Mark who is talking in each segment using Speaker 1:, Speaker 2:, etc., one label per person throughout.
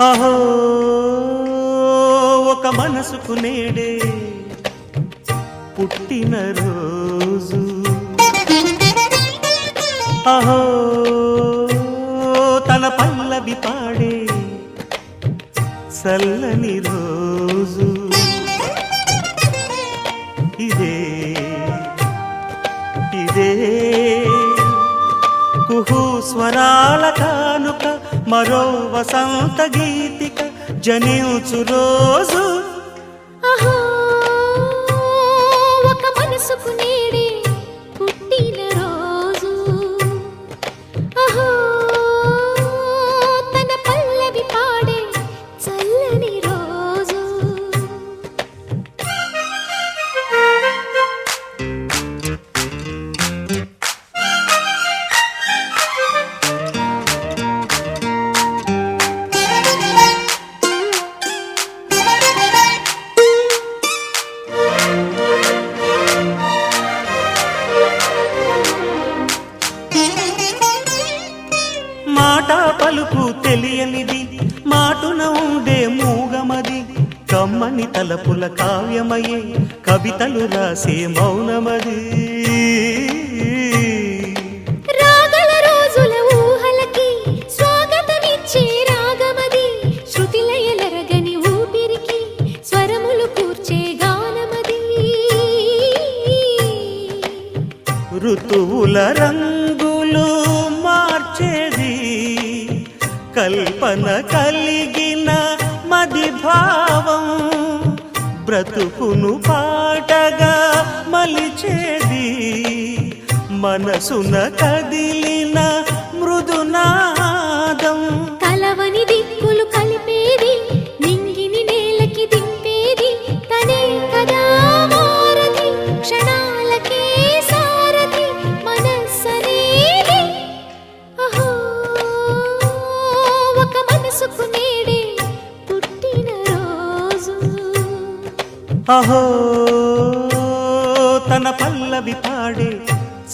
Speaker 1: అహో ఒక మనసుకు నేడే పుట్టిన రోజు, అహో తన పల్లవి పాడే చల్లని రోజు, ఇదే ఇదే కుహు స్వరాల కానుక, మరో వసంత గీతిక జనించు రోజు.
Speaker 2: అహో ఒక మనసుకు నేడే పుట్టిన రోజు, అహో తన పల్లవి పాడే చల్లని రోజు.
Speaker 1: మాట పలుకు తెలియనిది, మాటున ఉండే మూగమది, కమ్మని తలపుల కావ్యమయే కవితలు రాసే మౌనమది.
Speaker 2: రాగల రోజుల ఊహలకి స్వాగతమిచ్చే రాగమది, శృతిలయలరగని ఊపిరికి స్వరములు కూర్చే గానమది.
Speaker 1: ఋతువుల రంగులు మార్చేది, కల్పన కలిగిన మది భావం, బ్రతుకును పాటగా మలిచేది, మనసున కదిలిన మృదునాదం.
Speaker 2: కలవని దిక్కులు కలిపేది, నింగిని నేలకి దింపేది, తనే కదా వారధి, క్షణాలకే సారథి మనస్సనేది. అహో ఒక మనసుకు నేడే పుట్టిన రోజు,
Speaker 1: అహో తన పల్లవి పాడే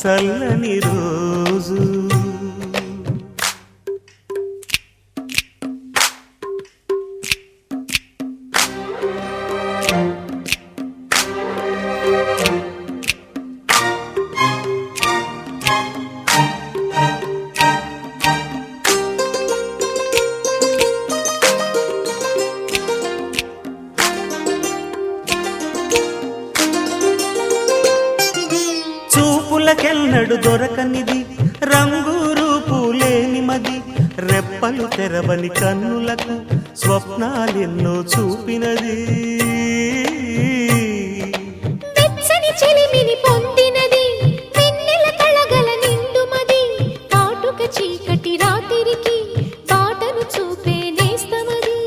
Speaker 1: చల్లని రోజు. చూపులకెన్నడు దొరకనిది, రంగు రూపు లేని మది, రెప్పలు తెరవని కన్నులకు స్వప్నాలెన్నో చూపినది.
Speaker 2: వెచ్చని చెలిమిని పొందినది, వెన్నెల కళగల నిండుమది, కాటుక చీకటి రాత్రికి బాటను చూపే నేస్తమది.